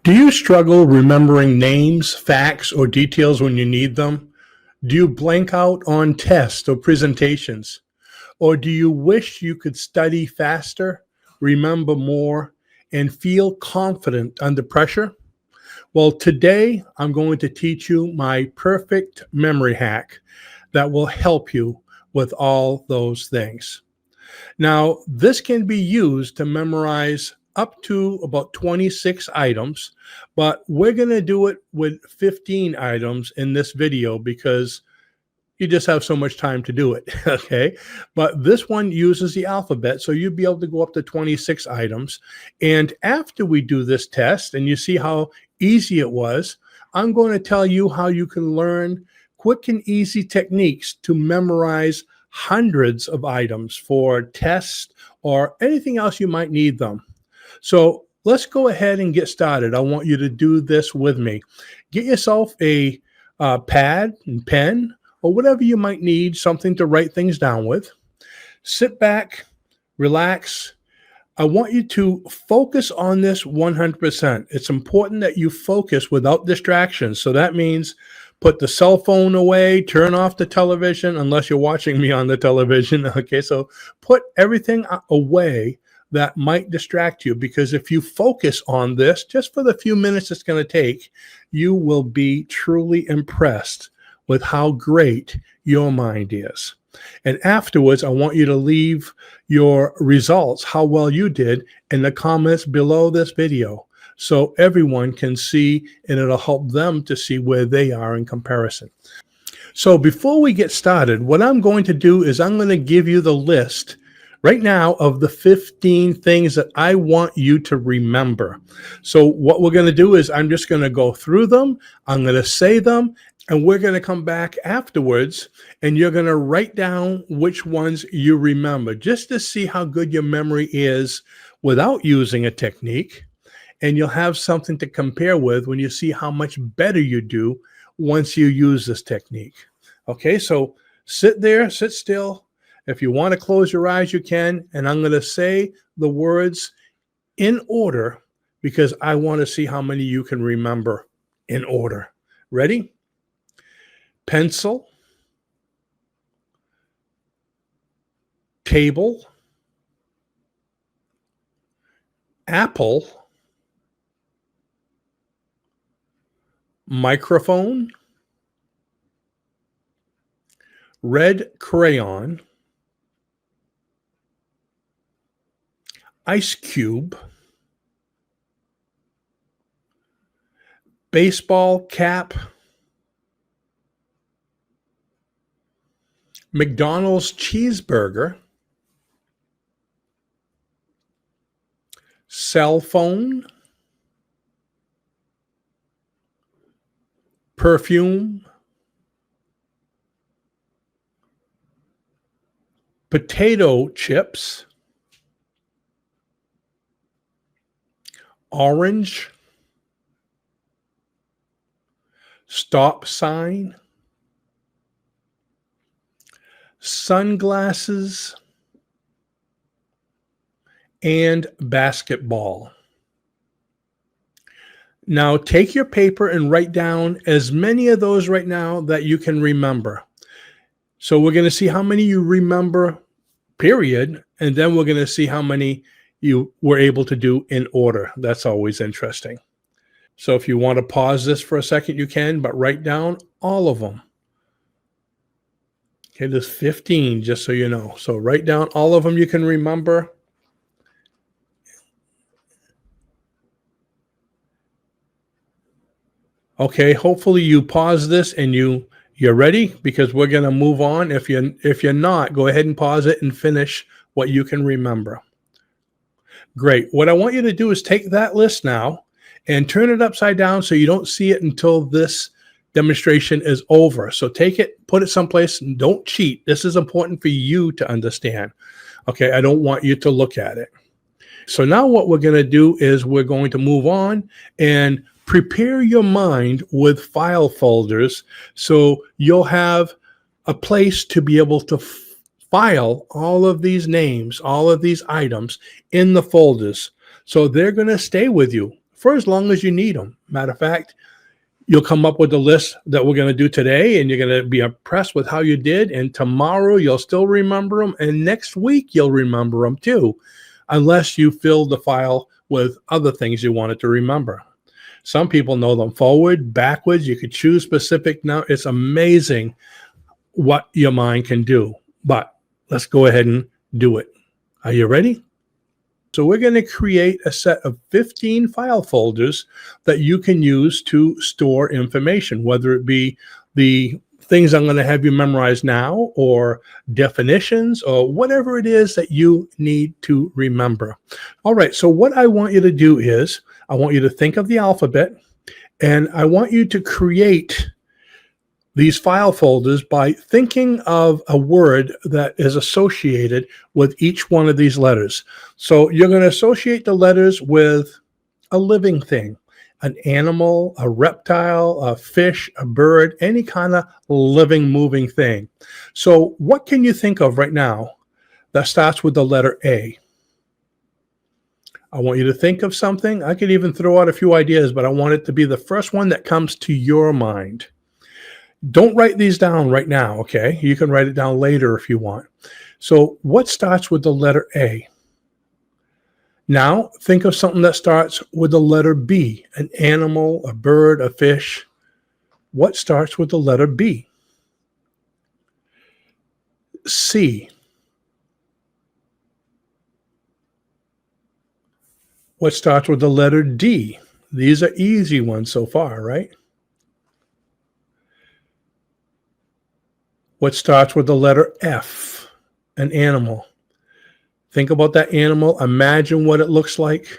Do you struggle remembering names, facts, or details when you need them? Do you blank out on tests or presentations? Or do you wish you could study faster, remember more, and feel confident under pressure? Well, today I'm going to teach you my perfect memory hack that will help you with all those things. Now, this can be used to memorize up to about 26 items, but we're going to do it with 15 items in this video because you just have so much time to do it. Okay. But this one uses the alphabet. So you'd be able to go up to 26 items. And after we do this test and you see how easy it was, I'm going to tell you how you can learn quick and easy techniques to memorize hundreds of items for tests or anything else you might need them. So let's go ahead and get started. I want you to do this with me. Get yourself a pad and pen or whatever you might need, something to write things down with. Sit back, relax. I want you to focus on this 100%. It's important that you focus without distractions. So that means put the cell phone away, turn off the television, unless you're watching me on the television. Okay, so put everything away that might distract you, because if you focus on this just for the few minutes it's going to take, you will be truly impressed with how great your mind is. And afterwards, I want you to leave your results, how well you did, in the comments below this video so everyone can see, and it'll help them to see where they are in comparison. So before we get started, what I'm going to do is I'm going to give you the list right now of the 15 things that I want you to remember. So what we're going to do is I'm just going to go through them. I'm going to say them, and we're going to come back afterwards, and you're going to write down which ones you remember, just to see how good your memory is without using a technique. And you'll have something to compare with when you see how much better you do once you use this technique. Okay, so sit there, sit still. If you want to close your eyes, you can. And I'm going to say the words in order because I want to see how many you can remember in order. Ready? Pencil, table, apple, microphone, red crayon, ice cube, baseball cap, McDonald's cheeseburger, cell phone, perfume, potato chips, orange, stop sign, sunglasses, and basketball. Now take your paper and write down as many of those right now that you can remember. So we're going to see how many you remember, period, and then we're going to see how many you were able to do in order. That's always interesting. So if you want to pause this for a second, you can, but write down all of them. Okay, there's 15, just so you know. So write down all of them you can remember. Okay, hopefully you pause this and you're ready, because we're going to move on. If you're not, go ahead and pause it and finish what you can remember. Great. What I want you to do is take that list now and turn it upside down so you don't see it until this demonstration is over. So take it, put it someplace, and don't cheat. This is important for you to understand. Okay, I don't want you to look at it. So now what we're going to do is we're going to move on and prepare your mind with file folders so you'll have a place to be able to file all of these names, all of these items in the folders. So they're going to stay with you for as long as you need them. Matter of fact, you'll come up with the list that we're going to do today, and you're going to be impressed with how you did. And tomorrow you'll still remember them. And next week you'll remember them too, unless you filled the file with other things you wanted to remember. Some people know them forward, backwards. You could choose specific. Now it's amazing what your mind can do. But let's go ahead and do it. Are you ready? So we're going to create a set of 15 file folders that you can use to store information, whether it be the things I'm going to have you memorize now, or definitions, or whatever it is that you need to remember. All right, so what I want you to do is I want you to think of the alphabet, and I want you to create these file folders by thinking of a word that is associated with each one of these letters. So you're going to associate the letters with a living thing, an animal, a reptile, a fish, a bird, any kind of living, moving thing. So what can you think of right now that starts with the letter A? I want you to think of something. I could even throw out a few ideas, but I want it to be the first one that comes to your mind. Don't write these down right now, okay? You can write it down later if you want. So what starts with the letter A? Now think of something that starts with the letter B, an animal, a bird, a fish. What starts with the letter B? C. What starts with the letter D? These are easy ones so far, right? What starts with the letter F? An animal. Think about that animal. Imagine what it looks like.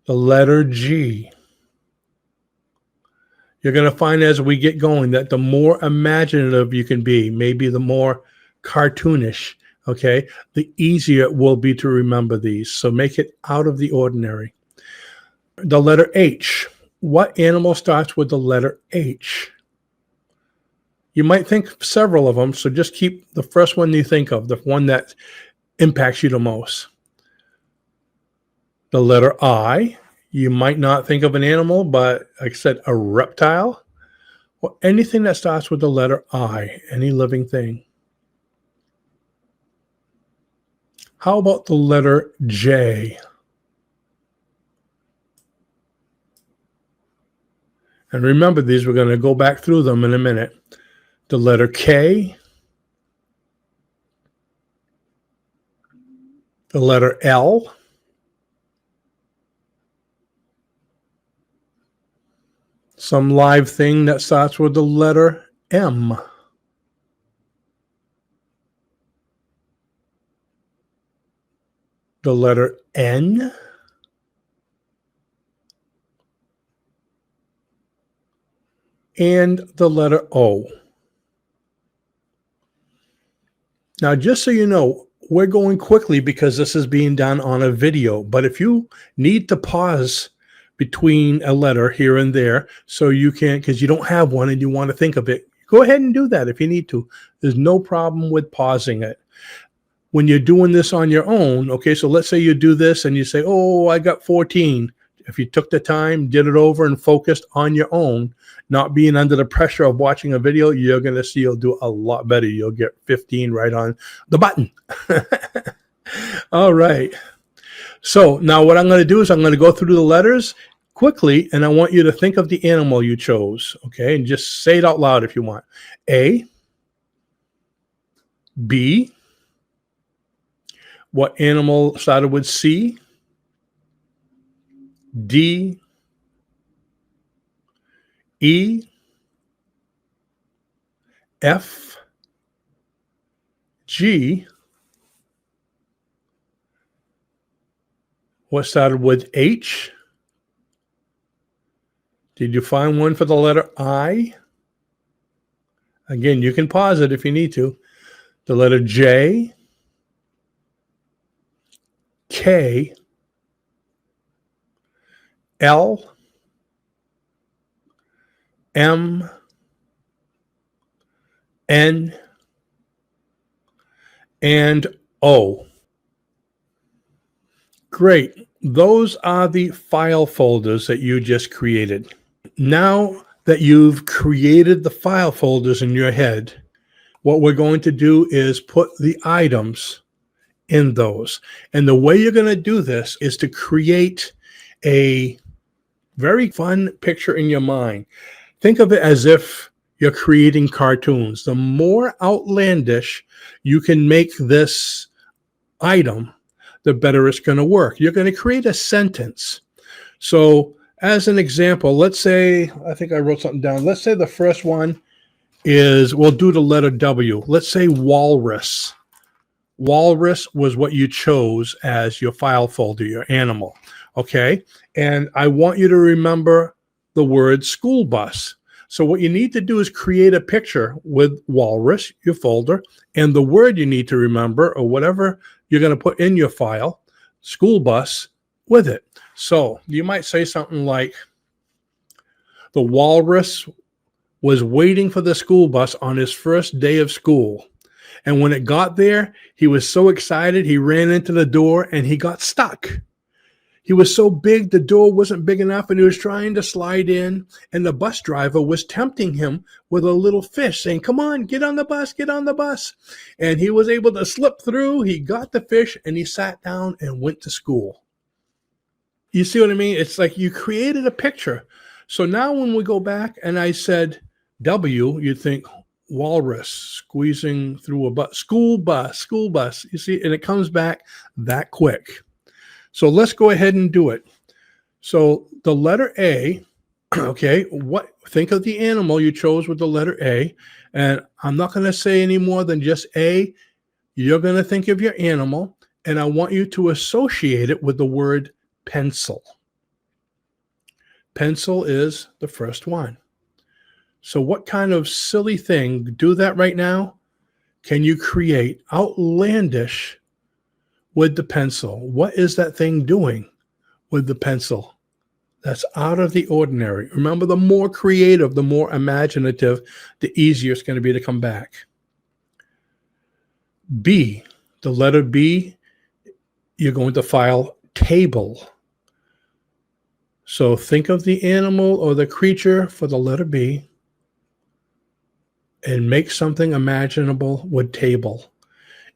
The letter G. You're going to find as we get going that the more imaginative you can be, maybe the more cartoonish, okay, the easier it will be to remember these. So make it out of the ordinary. The letter H. What animal starts with the letter H? You might think several of them, so just keep the first one you think of, the one that impacts you the most. The letter I. You might not think of an animal, but like I said, a reptile, or anything that starts with the letter I, any living thing. How about the letter J? And remember these, we're going to go back through them in a minute. The letter K, the letter L, some live thing that starts with the letter M, the letter N, and the letter O. Now, just so you know, we're going quickly because this is being done on a video, but if you need to pause between a letter here and there so you can, because you don't have one and you want to think of it, go ahead and do that if you need to. There's no problem with pausing it. When you're doing this on your own, okay, so let's say you do this and you say, oh, I got 14. If you took the time, did it over and focused on your own, not being under the pressure of watching a video, you're going to see you'll do a lot better. You'll get 15 right on the button. All right. So now what I'm going to do is I'm going to go through the letters quickly, and I want you to think of the animal you chose, okay? And just say it out loud if you want. A, B. What animal started with C? D, E, F, G. What started with H? Did you find one for the letter I? Again, you can pause it if you need to. The letter J, K, L, M, N, and O. Great. Those are the file folders that you just created. Now that you've created the file folders in your head, what we're going to do is put the items in those. And the way you're going to do this is to create a very fun picture in your mind. Think of it as if you're creating cartoons. The more outlandish you can make this item, the better it's going to work. You're going to create a sentence. So as an example, let's say, I think I wrote something down. Let's say the first one is, we'll do the letter W. Let's say walrus. Walrus was what you chose as your file folder, your animal. Okay. And I want you to remember the word school bus. So what you need to do is create a picture with walrus, your folder, and the word you need to remember, or whatever you're going to put in your file, school bus, with it. So you might say something like, the walrus was waiting for the school bus on his first day of school. And when it got there, he was so excited, he ran into the door and he got stuck. He was so big, the door wasn't big enough, and he was trying to slide in, and the bus driver was tempting him with a little fish, saying, come on, get on the bus, get on the bus. And he was able to slip through. He got the fish, and he sat down and went to school. You see what I mean? It's like you created a picture. So now when we go back and I said W, you think walrus squeezing through a bus, school bus, school bus. You see, and it comes back that quick. So let's go ahead and do it. So the letter A, okay, think of the animal you chose with the letter A, and I'm not going to say any more than just A. You're going to think of your animal, and I want you to associate it with the word pencil. Pencil is the first one. So what kind of silly thing, do that right now, can you create outlandish with the pencil? What is that thing doing with the pencil that's out of the ordinary? Remember, the more creative, the more imaginative, the easier it's going to be to come back. B, the letter B, you're going to file table. So think of the animal or the creature for the letter B and make something imaginable with table.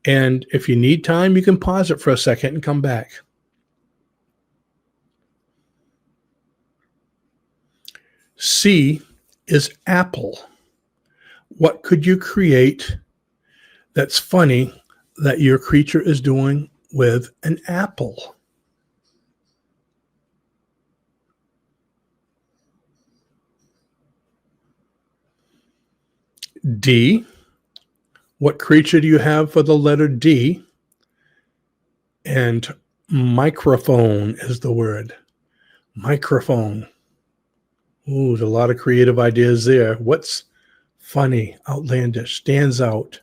And if you need time, you can pause it for a second and come back. C is apple. What could you create that's funny that your creature is doing with an apple? D, what creature do you have for the letter D? And microphone is the word. Microphone. Ooh, there's a lot of creative ideas there. What's funny, outlandish, stands out?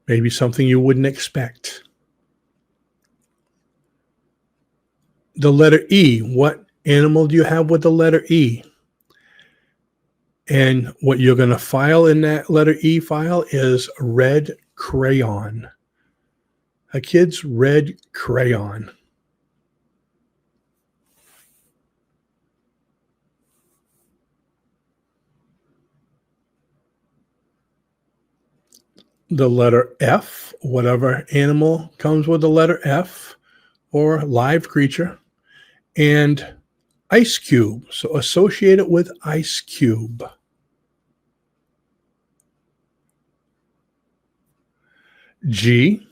Maybe something you wouldn't expect. The letter E, what animal do you have with the letter E? And what you're going to file in that letter E file is red crayon. A kid's red crayon. The letter F, whatever animal comes with the letter F, or live creature, and ice cube. So associate it with ice cube. G,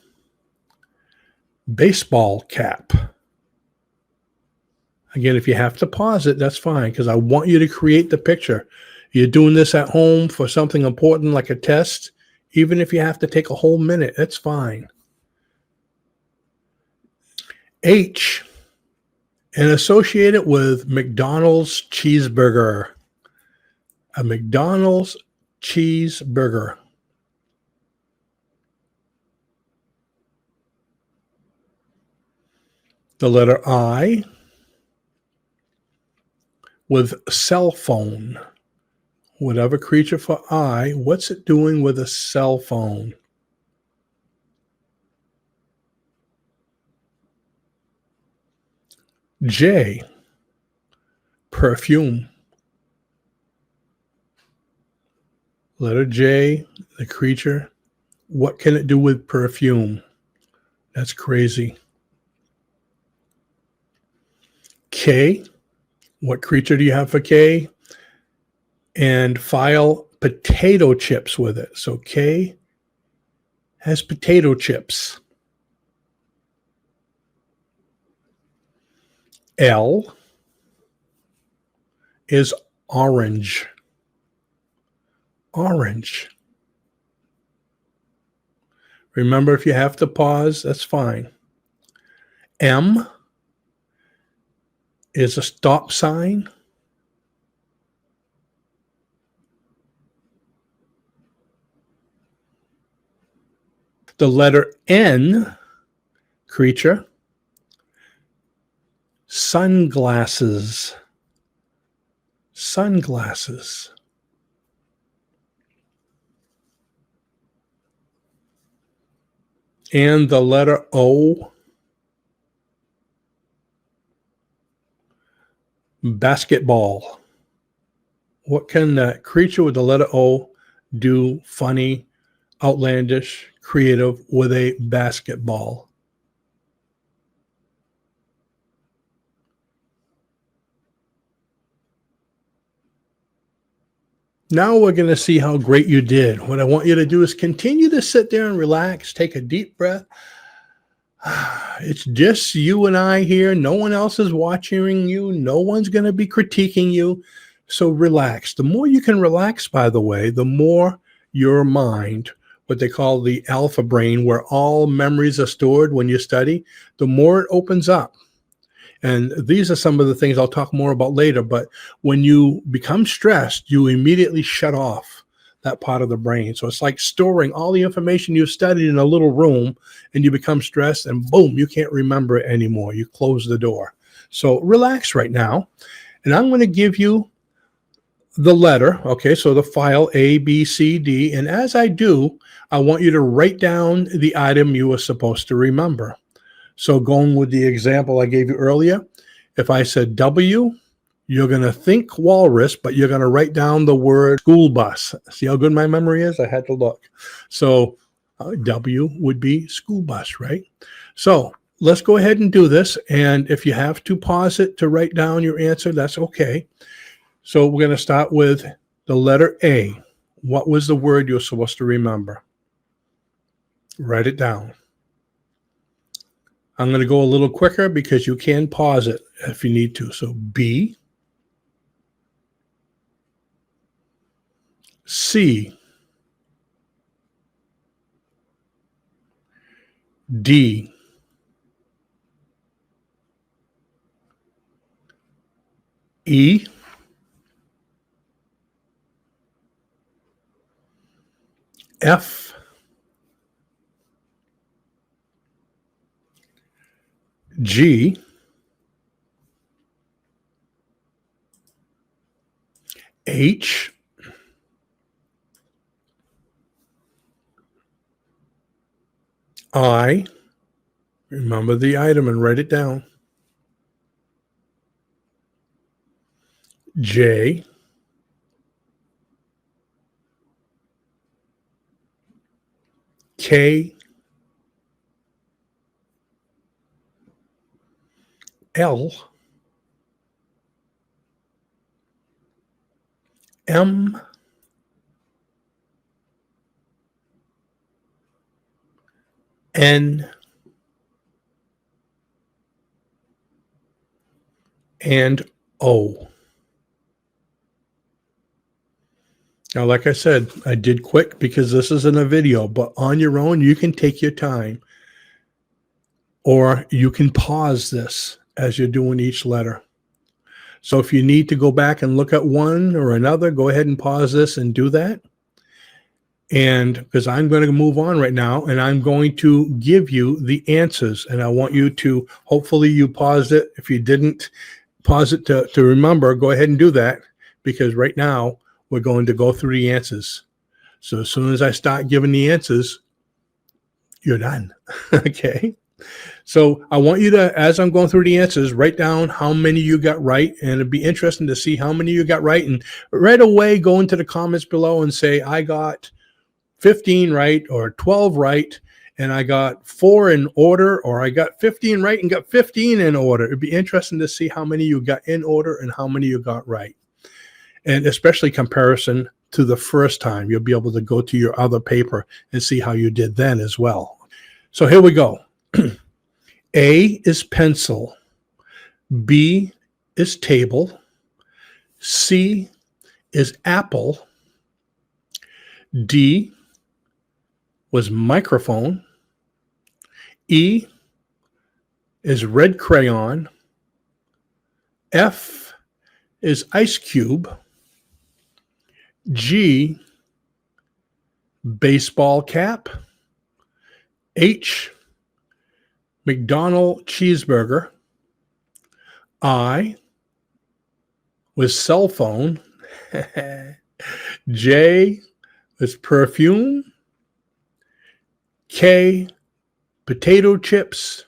baseball cap. Again, if you have to pause it, that's fine, because I want you to create the picture. You're doing this at home for something important like a test. Even if you have to take a whole minute, that's fine. H, and associate it with McDonald's cheeseburger. A McDonald's cheeseburger. The letter I with cell phone. Whatever creature for I, what's it doing with a cell phone? J, perfume. Letter J, the creature. What can it do with perfume? That's crazy. K, what creature do you have for K? And file potato chips with it. So K has potato chips. L is orange. Orange. Remember, if you have to pause, that's fine. M is a stop sign. The letter N, creature, sunglasses. Sunglasses. And the letter O, basketball. What can that creature with the letter O do funny, outlandish, creative with a basketball? Now we're going to see how great you did. What I want you to do is continue to sit there and relax, take a deep breath. It's just you and I here. No one else is watching you. No one's going to be critiquing you. So relax. The more you can relax, by the way, the more your mind, what they call the alpha brain, where all memories are stored when you study, the more it opens up. And these are some of the things I'll talk more about later. But when you become stressed, you immediately shut off that part of the brain. So it's like storing all the information you've studied in a little room, and you become stressed and boom, you can't remember it anymore. You close the door. So relax right now. And I'm going to give you the letter. Okay, so the file A, B, C, D. And as I do, I want you to write down the item you were supposed to remember. So going with the example I gave you earlier, if I said W, you're going to think walrus, but you're going to write down the word school bus. See how good my memory is? I had to look. So W would be school bus, right? So let's go ahead and do this. And if you have to pause it to write down your answer, that's okay. So we're going to start with the letter A. What was the word you're supposed to remember? Write it down. I'm going to go a little quicker because you can pause it if you need to. So B, C, D, E, F, G, H, I, remember the item and write it down, J, K, L, M, N, and O. Now, like I said, I did quick because this isn't a video, but on your own, you can take your time, or you can pause this as you're doing each letter. So if you need to go back and look at one or another, go ahead and pause this and do that. And because I'm going to move on right now, and I'm going to give you the answers, and I want you to, hopefully you paused it. If you didn't pause it to remember, go ahead and do that, because right now we're going to go through the answers. So as soon as I start giving the answers, you're done. Okay. So I want you to, as I'm going through the answers, write down how many you got right. And it'd be interesting to see how many you got right. And right away, go into the comments below and say, I got 15 right or 12 right, and I got 4 in order, or I got 15 right and got 15 in order. It'd be interesting to see how many you got in order and how many you got right. And especially comparison to the first time. You'll be able to go to your other paper and see how you did then as well. So here we go. A is pencil. B is table. C is apple. D was microphone. E is red crayon. F is ice cube. G, baseball cap. H, McDonald's cheeseburger. I was cell phone. J was perfume. K, potato chips.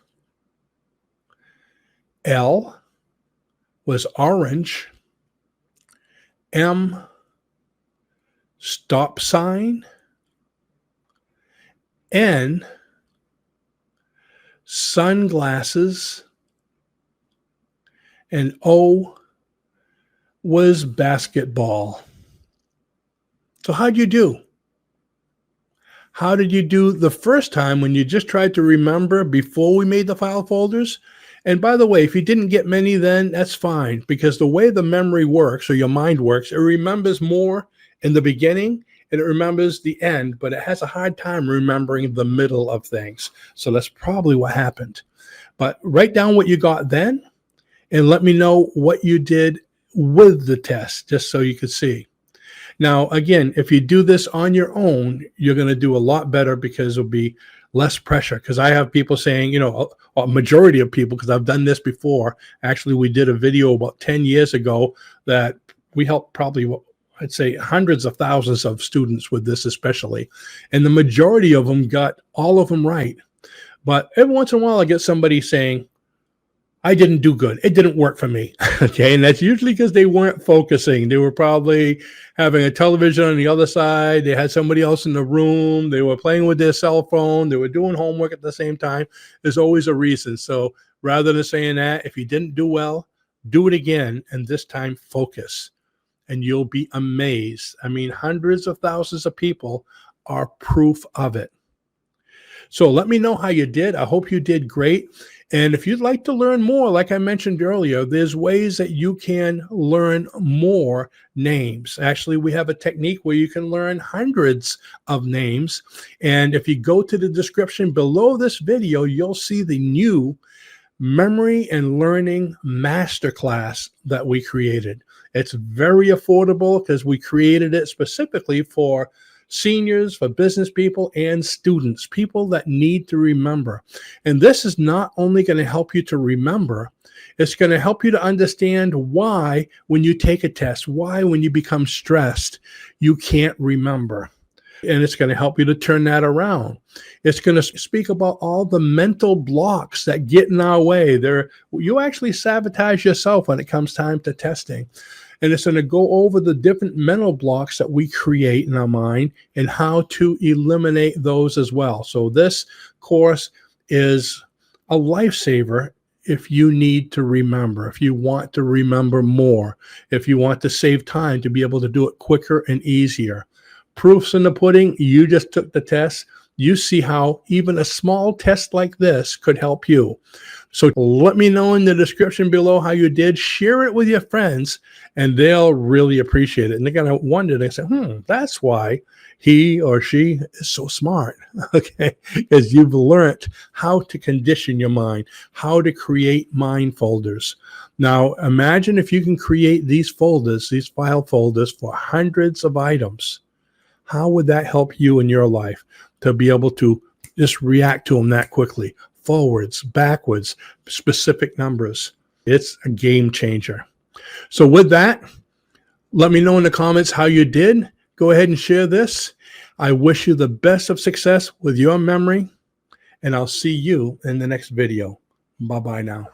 L was orange. M, stop sign. N, sunglasses. And O was basketball. So how'd you do? How did you do the first time when you just tried to remember before we made the file folders? And by the way, if you didn't get many then, that's fine, because the way the memory works, or your mind works, it remembers more in the beginning and it remembers the end, but it has a hard time remembering the middle of things. So that's probably what happened. But write down what you got then and let me know what you did with the test, just so you could see. Now, again, if you do this on your own, you're going to do a lot better because it'll be less pressure. Because I have people saying, a majority of people, because I've done this before. Actually, we did a video about 10 years ago that we helped probably, I'd say, hundreds of thousands of students with this especially. And the majority of them got all of them right. But every once in a while, I get somebody saying, I didn't do good. It didn't work for me. Okay. And that's usually because they weren't focusing. They were probably having a television on the other side. They had somebody else in the room. They were playing with their cell phone. They were doing homework at the same time. There's always a reason. So rather than saying that, if you didn't do well, do it again. And this time focus and you'll be amazed. I mean, hundreds of thousands of people are proof of it. So let me know how you did. I hope you did great. And if you'd like to learn more, like I mentioned earlier, there's ways that you can learn more names. Actually, we have a technique where you can learn hundreds of names. And if you go to the description below this video, you'll see the new Memory and Learning Masterclass that we created. It's very affordable because we created it specifically for seniors, for business people, and students, people that need to remember. And this is not only going to help you to remember, it's going to help you to understand why when you take a test, why when you become stressed, you can't remember. And it's going to help you to turn that around. It's going to speak about all the mental blocks that get in our way. You actually sabotage yourself when it comes time to testing. And it's going to go over the different mental blocks that we create in our mind and how to eliminate those as well. So this course is a lifesaver if you need to remember, if you want to remember more, if you want to save time to be able to do it quicker and easier. Proof's in the pudding. You just took the test. You see how even a small test like this could help you. So let me know in the description below how you did. Share it with your friends, and they'll really appreciate it. And they're going to wonder, they say, that's why he or she is so smart, okay? Because you've learned how to condition your mind, how to create mind folders. Now, imagine if you can create these folders, these file folders for hundreds of items. How would that help you in your life to be able to just react to them that quickly? Forwards, backwards, specific numbers. It's a game changer. So with that, let me know in the comments how you did. Go ahead and share this. I wish you the best of success with your memory and I'll see you in the next video. Bye-bye now.